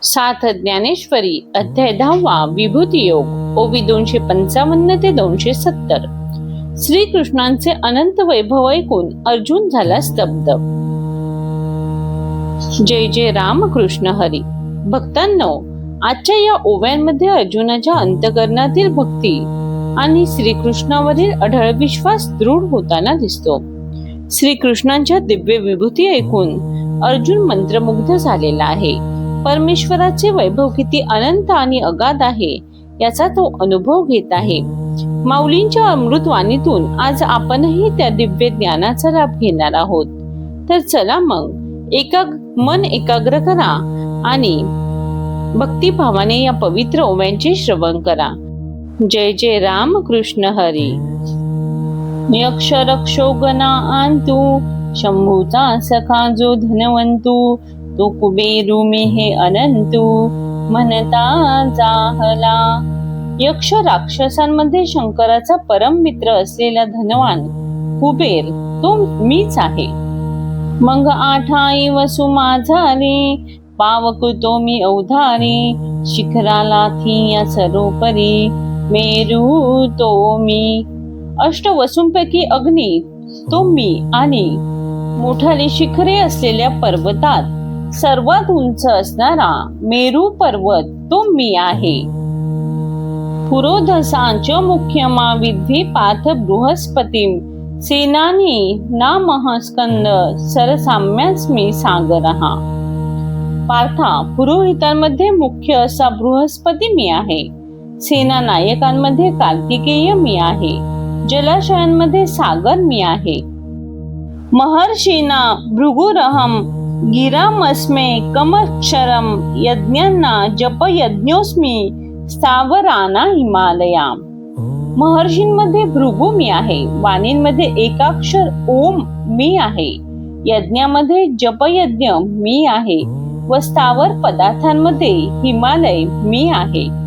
साथ ज्ञानेश्वरी अध्याय 10 विभूती योग ओवी 255 ते 270. श्रीकृष्णांचे अनंत वैभव ऐकून अर्जुन झाला स्तब्ध. जय जय रामकृष्ण हरी. भक्तांनो, आजच्या या ओव्यांमध्ये अर्जुनाच्या अंतःकरणातील भक्ती आणि श्रीकृष्णावरील अढळ विश्वास दृढ होताना दिसतो. श्रीकृष्णांच्या दिव्य विभूती ऐकून अर्जुन मंत्रमुग्ध झालेला आहे. परमेश्वराचे वैभव किती अनंत आणि अगाध आहे याचा तो अनुभव घेत आहे. माऊलींच्या अमृतवाणीतून आज आपणही त्या दिव्य ज्ञानाचा लाभ घेणार आहोत. तर चला मग मन एकाग्र करा आणि भक्तिभावाने या पवित्र ओव्यांचे श्रवण करा. जय जय राम कृष्ण हरी. यक्ष रक्षो गणा आंतू, शंभूचा सखा जो धनवंतू, तो कुबेरू मे हे अनंतू, म्हणता जाहला. यक्ष राक्षसांमध्ये शंकराचा परम मित्र असलेला धनवान कुबेर तो मीच आहे. मग आठाई वसु माझारी, पावक तो मी अवधारी, शिखराला थिया सरोपरी, मेरू तो मी. अष्ट वसूंपैकी अग्नी तो मी आणि मोठाली शिखरे असलेल्या पर्वतात सर्वात उंच असणारा मेरू पर्वत तो मी आहे. पुरोधसांच मुख्यमा विद्धी पार्थ बृहस्पतीं, सेनानी नामः स्कंद सरसाम्यास्मी सागरहा. पार्था, पुरोहितांमध्ये मुख्य असा बृहस्पती मी आहे. सेना नायकांमध्ये कार्तिकेय मी आहे. जलाशयांमध्ये सागर मी आहे. महर्षीना भृगुरहम, गिरामस्मे कमक्षरम, यज्ञांना जप यज्ञोस्मी, स्थावराना हिमालया. महर्षींमध्ये भृगु मी आहे. वाणींमध्ये एकाक्षर ओम मी आहे. यज्ञामध्ये जपयज्ञ मी आहे व स्थावर पदार्थांमध्ये हिमालय मी आहे.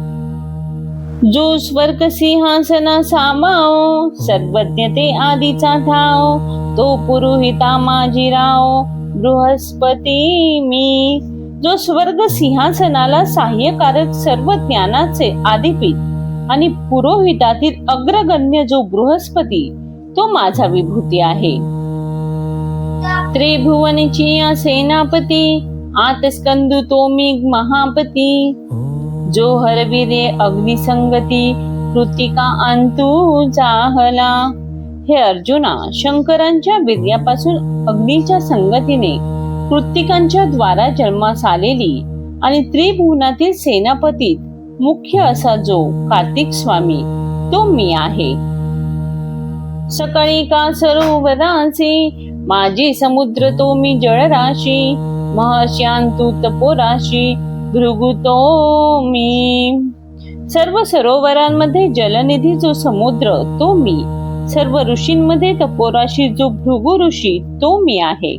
जो स्वर्ग सिंहासना सामाओ, सर्वज्ञ ते आदीचा ठाव, तो पुरोहिता माझी राव, बृहस्पती मी. जो स्वर्ग सिंहासनाला सहाय्यकारक सर्व ज्ञानाचे आदिपीठ आणि पुरोहितातील अग्रगण्य जो बृहस्पती तो माझा विभूती आहे. त्रिभुवनीची सेनापती, आतस्कंदू तो मी महापती, जो हरविरे अग्निसंगती, कृतिका अंतू जाहला. हे अर्जुना, शंकरांच्या वीर्यापासून अग्नीच्या संगतीने कृतिकांच्या द्वारा जन्मास आलेली आणि त्रिभुवनातील सेनापतीत मुख्य असा जो कार्तिक स्वामी तो मी आहे. सकाळी का सरोवराशी, माझी समुद्र तो मी जळराशी, महर्ष्यांतू तपोराशी, भृगु तो मी. सर्व सरोवरांमध्ये जलनिधी जो समुद्र तो मी. सर्व ऋषींमध्ये तपोराशी जो भृगु ऋषी तो मी आहे.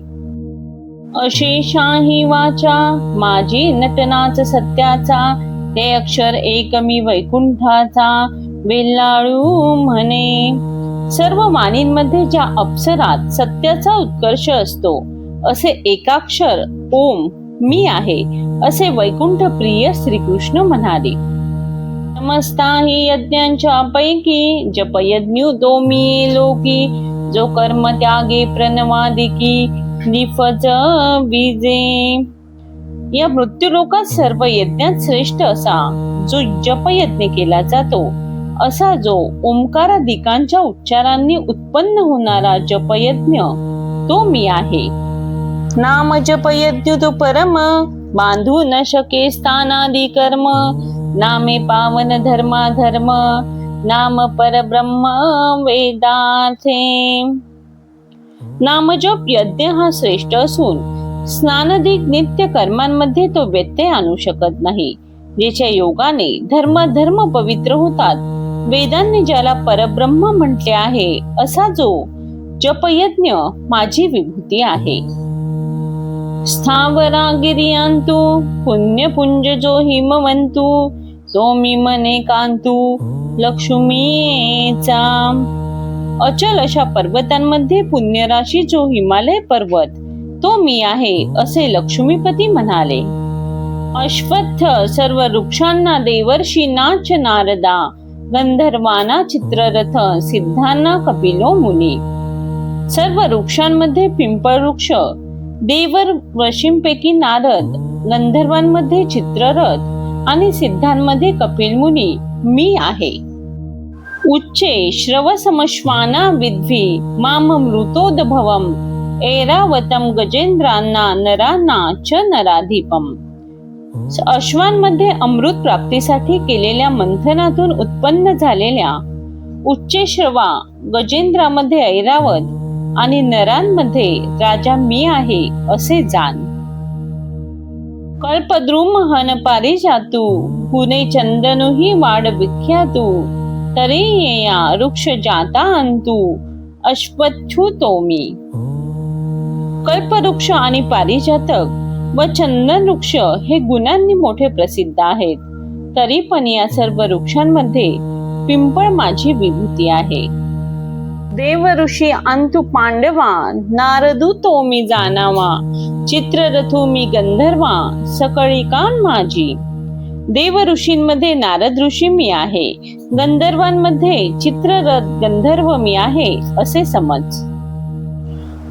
अशेषाही वाचा, माझी नटनाच सत्याचा, ते अक्षर एक मी वैकुंठाचा, वेल्लाळू म्हणे. सर्व वाणींमध्ये ज्या अप्सरात सत्याचा उत्कर्ष असतो असे एकाक्षर ओम मी आहे असे वैकुंठ प्रिय श्रीकृष्ण म्हणाले. नमस्ताही यज्ञांच्या पैकी, जपयज्ञू तो मी लोकी, जो कर्म त्यागे प्रणवादिकी, निफज विजे. या मृत्यूलोकात सर्व यज्ञात श्रेष्ठ असा जो जपयज्ञ केला जातो असा जो ओंकारादिकांच्या उच्चारांनी उत्पन्न होणारा जपयज्ञ तो मी आहे. नाम जपयज्ञ तो परम, बांधू न शके स्थानादि कर्म, नामे पावन धर्मा धर्म, नाम परब्रह्म वेदार्थे. नामजप यज्ञ हा श्रेष्ठ असून स्नानादिक नित्य कर्मांमध्ये तो व्यत्यय आणू शकत नाही. ज्याच्या योगाने धर्म पवित्र होतात, वेदांनी ज्याला परब्रह्म म्हटले आहे असा जो जपयज्ञ माझी विभूती आहे. स्थावरा गिरियांतू, पुण्यपुंज जो हिमवंतू, तो मी मने कांतू, लक्ष्मीचा. अचल अशा पर्वतांमध्ये पुण्यराशी जो हिमालय पर्वत तो मी आहे असे लक्ष्मीपती म्हणाले. अश्वत्थ सर्व वृक्षांना देवर्षी नाच नारदा, गंधर्वांना चित्ररथ, सिद्धांना कपिलो मुनी. सर्व वृक्षांमध्ये पिंपळ वृक्ष, देवर ऋषींपैकी नारद, गंधर्वांमध्ये चित्ररथ आणि सिद्धांमध्ये कपिल मुनी मी आहे. उच्चे श्रवसमश्वाना विद्वी माममृतोद्भवम्, ऐरावतम गजेंद्रांना नरांना च नराधिपम. अश्वांमध्ये अमृत प्राप्तीसाठी केलेल्या मंथनातून उत्पन्न झालेल्या उच्चेश्रवा, गजेंद्रामध्ये ऐरावत आणि नरांमध्ये राजा मी आहे असे जाण. कल्पद्रुमहन पारिजातु, पुणे चंदनुही वाड विख्यातु, तरी येया वृक्ष जाता अंतु, अश्वत्थु मी. कल्पवृक्ष आणि पारिजातक व चंदन वृक्ष हे गुणांनी मोठे प्रसिद्ध आहेत. तरी पण या सर्व वृक्षांमध्ये पिंपळ माझी विभूती आहे. देव ऋषी अंतु पांडवा, नारदू तो मी जाणावा, चित्ररथू मी गंधर्वा, सकळी कान माझी. देव ऋषींमध्ये नारद ऋषी मी आहे, गंधर्वांमध्ये चित्ररथ गंधर्व मी आहे असे समज.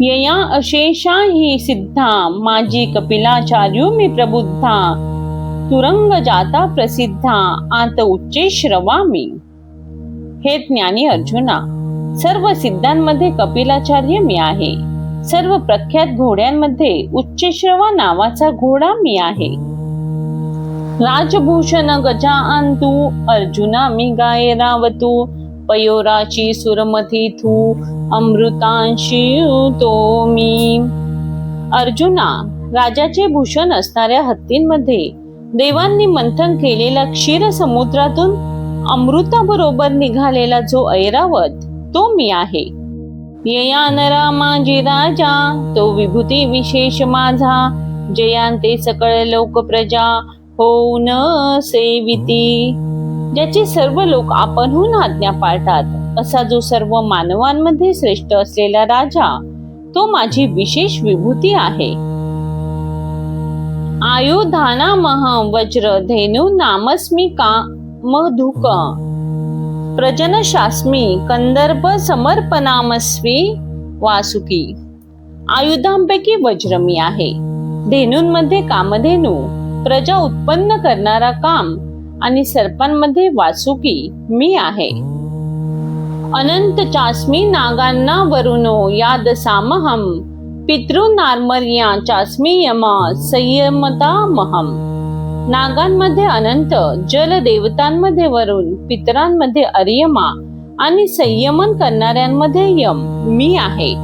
यया अशेषा ही सिद्धा, माझी कपिलाचार्यू मी प्रबुद्धा, तुरंग जाता प्रसिद्धा, आत उच्चे श्रवा मी. हे ज्ञानी अर्जुना, सर्व सिद्धांमध्ये कपिलाचार्य मी आहे. सर्व प्रख्यात घोड्यांमध्ये उच्चश्रवा नावाचा घोडा मी आहे. राजभूषण गजा अंतु, अर्जुना मी गाये रावतू, पयोराची सुरमती थू, अमृतांशी तो मी. अर्जुना, राजाचे भूषण असणाऱ्या हत्तींमध्ये देवांनी मंथन केलेल्या क्षीर समुद्रातून अमृताबरोबर निघालेला जो ऐरावत तो मी आहे. यया नरा माझी राजा, तो विभूती विशेष माझा, जयांते सकळ लोक प्रजा, होऊन सेविती. ज्याची सर्व लोक आपणहून आज्ञा पाळतात असा जो सर्व मानवांमध्ये श्रेष्ठ असलेला राजा तो माझी विशेष विभूती आहे. आयुधाना मह वज्र धेनु नामस्मी का मधुक, प्रजन शास्मी कंदर्प समर्पणामस्वी वासुकी. आयुधांपैकी वज्र मी आहे, धेनूंमध्ये कामधेनू, प्रजा उत्पन्न करणारा काम आणि सर्पांमध्ये वासुकी मी आहे. अनंत चास्मी नागांना वरुणो याद सामहम, पितृनार्मर्या चास्मी यमा संयमता महम. नागांमध्ये अनंत, जल देवतांमध्ये वरुण, पितरांमध्ये अर्यमा आणि संयमन करणाऱ्यांमध्ये यम मी आहे.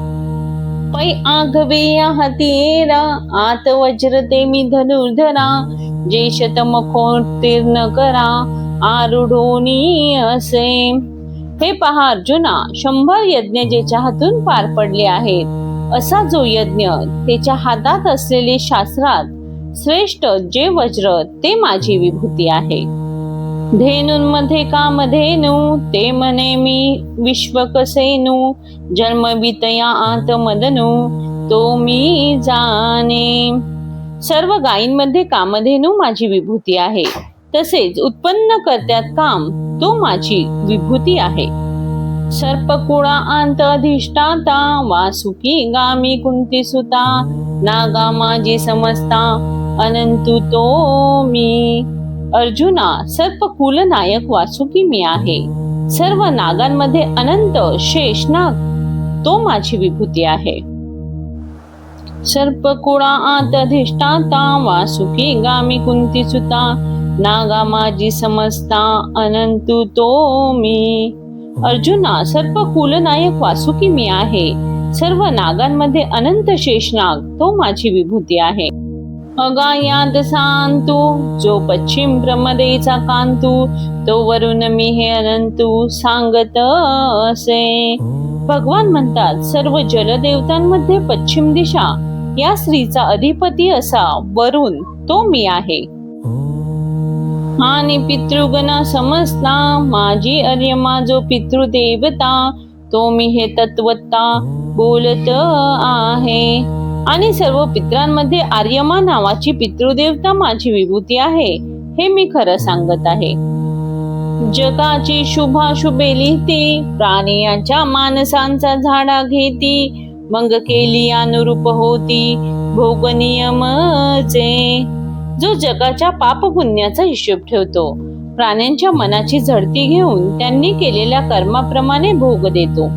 पै आघवेया हतीरा, आत वज्र ते मी धनुर्धरा, जे शतमखोत्तीर्ण करा, आरुढोनी असे. हे पहा अर्जुना, 100 यज्ञ ज्याच्या हातून पार पडले आहेत असा जो यज्ञ त्याच्या हातात असलेले शास्त्रात श्रेष्ठ जे वज्र ते माझी विभूती आहे. धेनूंमध्ये कामधेनू, ते म्हणे मी विश्वकसेनू, जन्मवितया आतमदनू, तो मी जाणे. सर्व गायींमध्ये कामधेनू माझी विभूती आहे, तसेच उत्पन्न करत्यात काम तो माझी विभूती आहे. सर्पकुळा अंत अधिष्ठाता, वासुकी गामी कुंती सुता, नागा माझी समजता, अनंतु तो मी. अर्जुना, सर्पकुल नायक वासुकी मी आहे. सर्व नागांमध्ये अनंत शेषनाग तो माझी विभूती आहे. सर्पकुळा आत अधिष्ठाता, वासुकी गामी कुंती सुता, नागा माझी समजता, अनंतु तो मी. अर्जुना, सर्पकुल नायक वासुकी मी आहे. सर्व नागांमध्ये अनंत शेषनाग तो माझी विभूती आहे. अगायात सांतु, जो पश्चिम प्रमदेचा कांतू, तो वरुण मी हे अनंतू सांगत असे. भगवान म्हणतात, सर्व जलदेवतांमध्ये पश्चिम दिशा या स्त्रीचा अधिपती असा वरुण तो मी आहे. आणि पितृगणा समजता, माझी अर्यमा जो पितृदेवता, तो मी हे तत्वता बोलत आहे. आणि सर्व पित्रांमध्ये आर्यमा नावाची पितृदेवता माझी विभूती आहे, हे मी खरं सांगत आहे. जगाची शुभाशुभे लिहिती, प्राणियांच्या मानसांचा झाडा घेती, मग केली अनुरूप होती भोग नियमचे. जो जगाच्या पाप पुण्याचा हिशोब ठेवतो, प्राण्यांच्या मनाची झडती घेऊन त्यांनी केलेल्या कर्माप्रमाणे भोग देतो.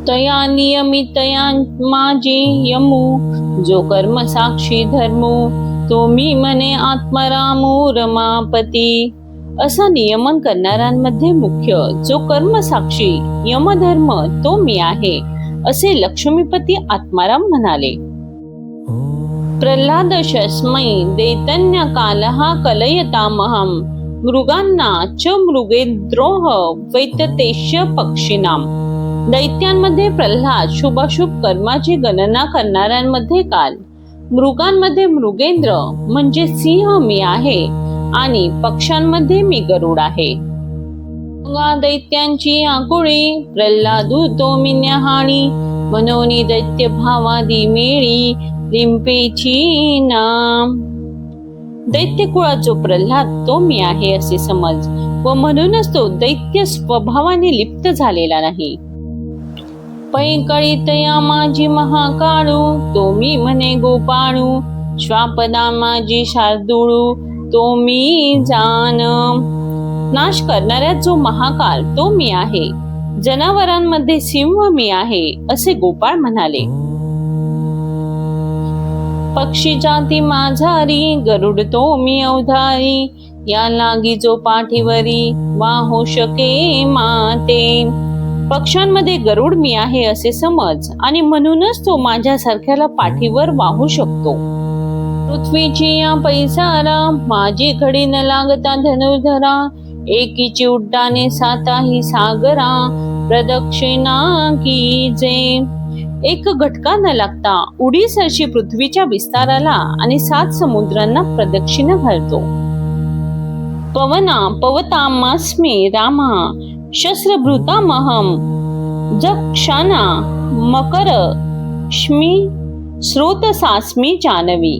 तया नियमितया माझी यमू, जो कर्म साक्षी धर्मू, तो मी म्हणे आत्मरामू रमापती. असा नियमन करणाऱ्यांमध्ये मुख्य जो कर्मसाक्षी यमधर्म तो मी आहे, असे लक्ष्मीपती आत्माराम म्हणाले. प्रल्हाद शस्मै दैतन्य कालहा कलयतामहं, मृगांना च मृगेद्रोह वैततेष्य पक्षिणाम. दैत्यांमध्ये प्रल्हाद शुभाशुभ कर्माची गणना करणाऱ्यांमध्ये काल, मृगांमध्ये मृगेंद्र म्हणजे सिंह मी आहे, आणि पक्ष्यांमध्ये मी गरुड आहे. दैत्यांची आकुळी प्रल्हादू तो मी न्याहाणी, मनोनी दैत्य भावादी मेळी लिंपेची नाम. दैत्य कुळाचो प्रल्हाद तो मी आहे असे समज, व म्हणूनच तो दैत्य स्वभावाने लिप्त झालेला नाही. पैकळीतया माझी महाकाळू, तो मी म्हणे गोपाळू, श्वापदा माझी शार्दूळू, तो मी जाण. नाश करणाऱ्या जो महाकाल तो मी आहे, जनावरांमध्ये सिंह मी आहे असे गोपाळ म्हणाले. पक्षी जाती माझारी, गरुड तो मी अवधारी, या लागी जो पाठीवरी वाहू शके माते. पक्ष्यांमध्ये गरुड मी आहे असे समज, आणि म्हणूनच तो माझ्यासारख्याला पाठीवर वाहू शकतो. पृथ्वीची या पैसारा, माझी घडी न लागता धनुर्धरा, एकीची उड्डाणे साताही सागरा, प्रदक्षिणा कीजे. एक घटका न लागता उडी सरशी पृथ्वीच्या विस्ताराला आणि 7 समुद्रांना प्रदक्षिणा घालतो. पवना पवतामास्मी रामा, शस्त्रभृतामहं जक्षाना मकर श्मी स्रोतसास्मी जानवी.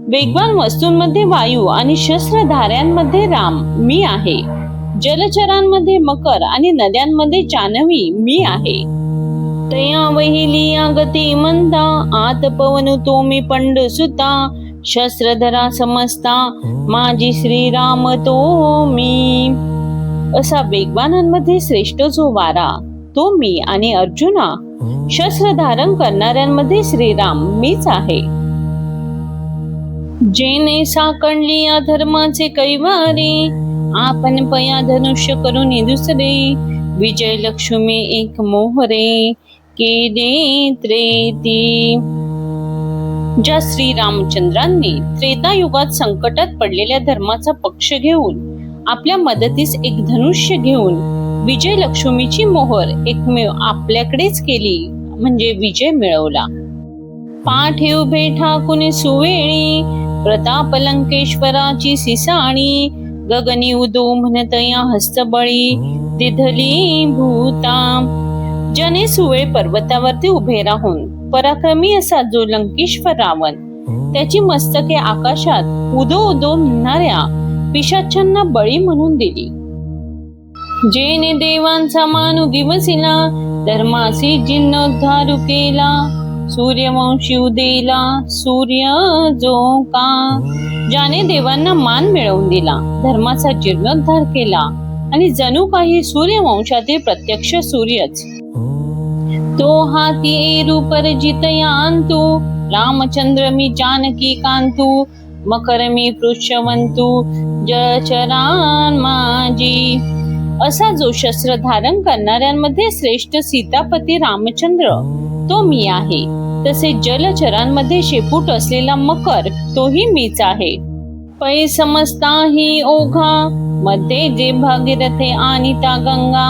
वेगवान वस्तूंमध्ये वायू आणि शस्त्रधाऱ्यांमध्ये राम मी आहे, जलचरांमध्ये मकर आणि नद्यांमध्ये जानवी मी आहे. तया वहिली गती मंदा, आत पवनु तो मी पंड सुता, शस्त्रधरा समजता माझी श्रीराम तो मी. असा वेगवानांमध्ये श्रेष्ठ जो वारा तो मी, आणि अर्जुना शस्त्र धारण करणाऱ्यांमध्ये श्रीराम मीच आहे. जेने साकळली या धर्माचे कैवारी, आपण पया धनुष्य करून दुसरे, विजय लक्ष्मी एक मोहरे केले त्रेती. ज्या श्रीरामचंद्रांनी त्रेतायुगात संकटात पडलेल्या धर्माचा पक्ष घेऊन आपल्या मदतीस एक धनुष्य घेऊन विजय लक्ष्मीची मोहर एकमेव आपल्याकडेच केली, म्हणजे विजय मिळवला. पाठे उभे ठाकून सुवेळी, प्रताप लंकेश्वराची सिसाणी, गगनी उदो म्हणतया हस्तबळी दिधली भूता. ज्याने सुवेळ पर्वतावरती उभे राहून पराक्रमी असा जो लंकेश्वर रावण, त्याची मस्तके आकाशात उदो उदो म्हणणाऱ्या पिशाच्यांना बळी म्हणून दिली. जेने देवांचा मानू दिवसिला, धर्मासी जीर्णोद्धार केला, सूर्यवंशी उदेला सूर्य जो का. ज्याने देवांना मान मिळवून दिला, धर्माचा जीर्णोद्धार केला, आणि जणू काही सूर्यवंशातील प्रत्यक्ष सूर्यच. तो हाती एरू परजितया अंतु, रामचंद्र मी जानकी कांतू, मकर मी पृष्ठवंतू जलचरान माझी. असा जो शस्त्र धारण करणाऱ्यांमध्ये श्रेष्ठ सीतापती रामचंद्र तो मी आहे, तसे जलचरांमध्ये शेपूट असलेला मकर तोही मीच आहे. पै समजता ही ओघा, मध्ये जे भागीरथे आणि ता गंगा,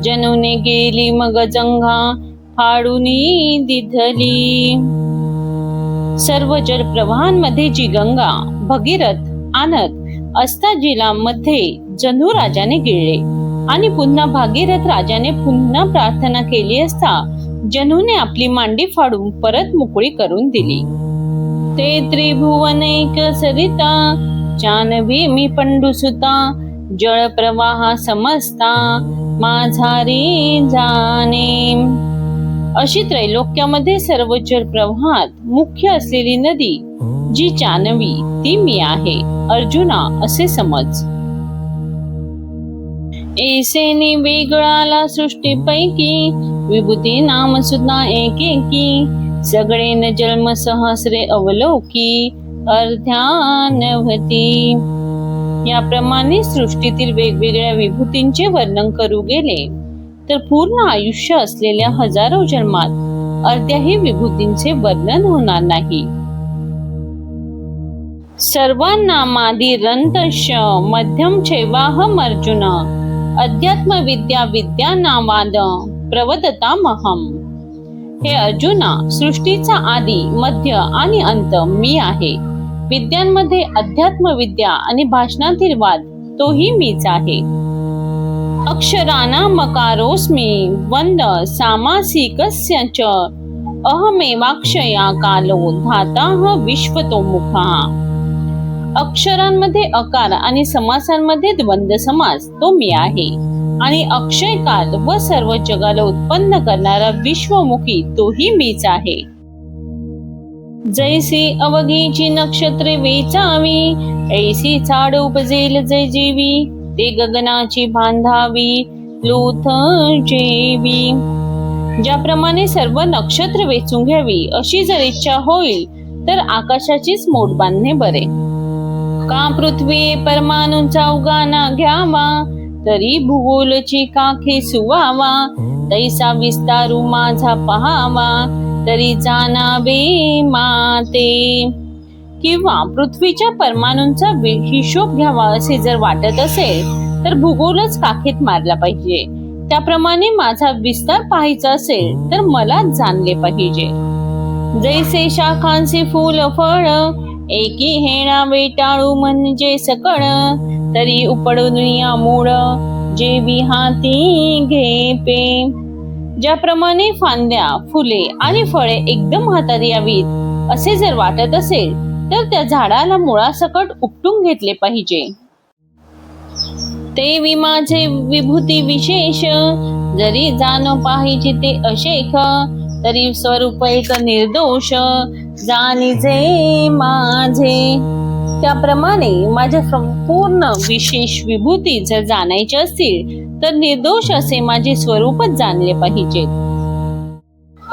जनूने गेली मग जंगा फाडूनी दिधली. सर्व जलप्रवाहांमध्ये जी गंगा भगीरथ आणत असता जिला मध्ये जनू राजाने गिळले, आणि पुन्हा भागीरथ राजाने पुन्हा प्रार्थना केली असता जन्हूने आपली मांडी फाडून परत मोकळी करून दिली. ते त्रिभुवनैक सरिता जानवी मी पंडुसुता जळ प्रवाह समजता माझा रे जाणे. अशी त्रैलोक्यामध्ये सर्व जल प्रवाहात मुख्य असलेली नदी जी जानवी ती मी आहे अर्जुना असे समज. ऐसेने वेगळाला सृष्टीपैकी विभूती नाम सुद्धा एकेकी सगळे न जन्म सहस्रे अवलोकी अर्ध्यानवती. याप्रमाणे सृष्टीतील वेगवेगळ्या विभूतींचे वर्णन करू गेले तर पूर्ण आयुष्य असलेल्या हजारो जन्मात अर्ध्याही विभूतींचे वर्णन होणार नाही. सर्वांनामादी रंतश्च मध्यम चैवाहम अर्जुन अध्यात्म विद्या विद्या नावाद प्रवदतामहम. हे अर्जुना, सृष्टीचा आदी मध्य आणि अंत मी आहे. विद्यांमध्ये अध्यात्म विद्या आणि भाषणातील वाद तोही मीच आहे. अक्षराणामकारोस्मि वंद सामासिकस्य च अहमेवाक्षया कालो धाताः विश्वतोमुखा. अक्षरांमध्ये अकार आणि समासांमध्ये द्वंद्व समास तो मी आहे आणि अक्षय काल व सर्व जगाला उत्पन्न करणारा विश्वमुखी तोही मीच आहे. जैसी अवघीची नक्षत्रे वेचावी ऐसी झाड उपजेल जय जीवी ते गगनाची बांधावी लोथ जेवी. ज्याप्रमाणे सर्व नक्षत्र वेचून घ्यावी अशी जर इच्छा होईल तर आकाशाचीच मोड बांधणे बरे. का पृथ्वी परमाणूंचा उगाना घ्यावा तरी भूगोलची काखे सुवावा तैसा विस्तारू माझा पहावा तरी जाणावे माते. किंवा पृथ्वीच्या परमाणूंचा हिशोब घ्यावा असे जर वाटत असेल तर भूगोलच काखेत मारला पाहिजे. त्याप्रमाणे माझा विस्तार पाहायचा असेल तर मलाच जाणले पाहिजे. जैसे शाखांचे फूल फळ एकी हेणा वेटाळू म्हणजे सकळ तरी उपडून या मूळ जे विहाती घेपे. ज्याप्रमाणे फांद्या फुले आणि फळे एकदम हातात यावीत असे जर वाटत असेल तर त्या झाडाला मुळासकट उपटून घेतले पाहिजे. ते माझे विभूती विशेष जरी जाणो पाहिजे ते अशेख तरी स्वरूप एक निर्दोष जाणीजे माझे. त्याप्रमाणे माझ्या संपूर्ण विशेष विभूती जर जाणायचे असतील तर निर्दोष असे माझे स्वरूपच जाणले पाहिजे.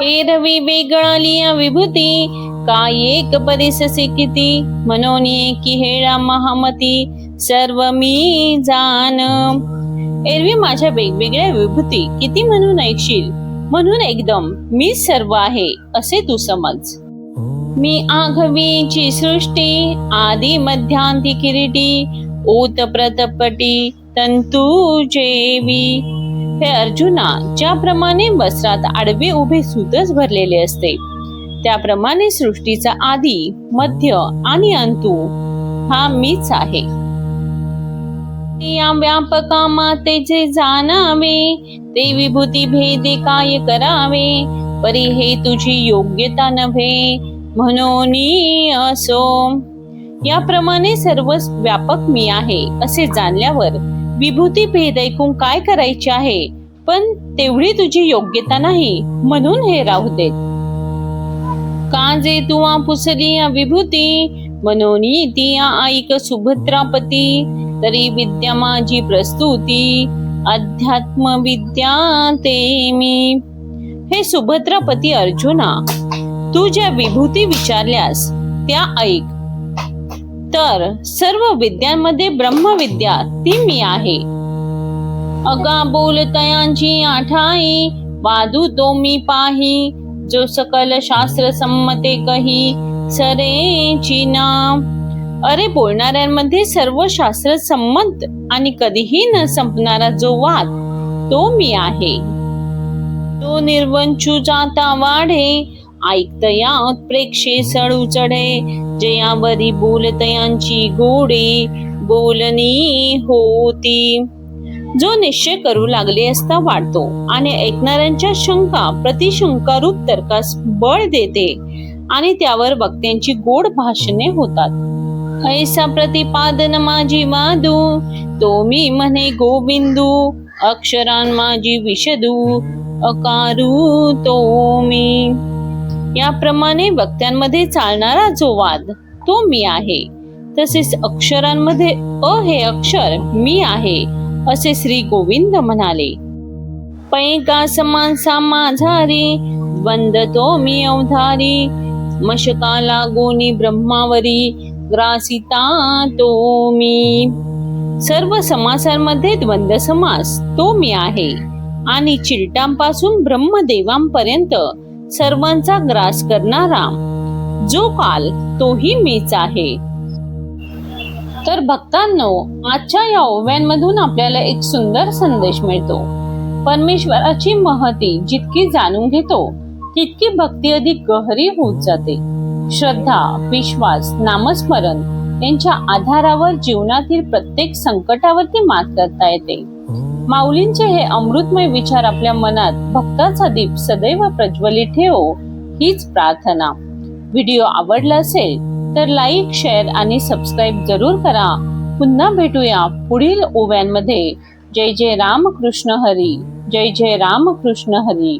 एरवी वेगळाली विभूती काय एक परिससी किती म्हणून की हेळा महामती सर्व मी जाण. एरवी माझ्या वेगवेगळ्या विभूती किती म्हणून ऐकशील म्हणून एकदम मी सर्व आहे असे तू समज. मी आघवीची सृष्टी आदी मध्यांती किरीटी ओत प्रतपटी तंतू जेवी. हे अर्जुना, ज्याप्रमाणे वस्त्रात आडवे उभे सूतच भरलेले असते त्याप्रमाणे सृष्टीचा आदी मध्य आणि अंतू हा मीच आहे. या व्यापका माते जे जाणावे ते विभूती भेदे काय करावे परी हे तुझी योग्यता नव्हे म्हणून असो. याप्रमाणे सर्व व्यापक मी आहे असे जाणल्यावर विभूती भेद ऐकून काय करायचे आहे पण तेवढी तुझी योग्यता नाही म्हणून हे राहू देत. का जे तू पुसली विभूती म्हणून ती ऐक सुभद्रापती तरी विद्या माझी प्रस्तुती अध्यात्म विद्या ते मी. हे सुभद्रापती अर्जुना, तू ज्या विभूती विचारल्यास त्या ऐक. तर सर्व विद्यांमध्ये ब्रह्मविद्या ती मी आहे. अगा बोलतयांची आठाई वादू तो मी पाही जो सकल शास्त्र संमते कही सरेची नाम. अरे बोलणाऱ्यांमध्ये सर्व शास्त्र संमत आणि कधीही न संपणारा जो वाद तो मी आहे. तो निर्वंचू जाता वाढे ऐकतया उत्प्रेक्षे सळू चढे जयावरी बोलतयांची गोडे बोलणी होती. जो निश्चय करू लागले असता वाढतो आणि ऐकणाऱ्यांच्या शंका प्रतिशंकारूप तर्कास बळ देते आणि त्यावर वक्त्यांची गोड भाषणे होतात. ऐसा प्रतिपादन माझी वादू, तो मी म्हणे गोविंदू, अक्षरान माझी विशदू, अकारू तो मी. याप्रमाणे वक्त्यांमध्ये चालणारा जो वाद तो मी आहे, तसेच अक्षरांमध्ये हे अक्षर मी आहे असे श्री गोविंद म्हणाले. पैका समानसा माझारी, द्वंद तो मी अवधारी, मशका लागोनी ब्रह्मावरी, ग्रासिता तो मी. सर्व समासांमध्ये द्वंद्व समास तो मी आहे आणि चिलटांपासून ब्रह्मदेवांपर्यंत सर्वांचा ग्रास करणारा जो काल तोही मीच आहे. तर भक्तांनो, आजच्या या ओव्यांमधून आपल्याला एक सुंदर संदेश मिळतो. परमेश्वराची महती जितकी जाणून घेतो तितकी भक्ती अधिक गहरी होत जाते. श्रद्धा, विश्वास, नामस्मरण यांच्या आधारावर जीवनातील प्रत्येक संकटावरती मात करता येते. माऊलींचे हे अमृतमय विचार आपल्या मनात भक्ताचा दीप सदैव प्रज्वलित ठेवो हीच प्रार्थना. व्हिडिओ आवडला असेल तर लाईक, शेअर आणि सबस्क्राईब जरूर करा. पुन्हा भेटूया पुढील ओव्यांमध्ये. जय जय रामकृष्ण हरी, जय जय रामकृष्ण हरी.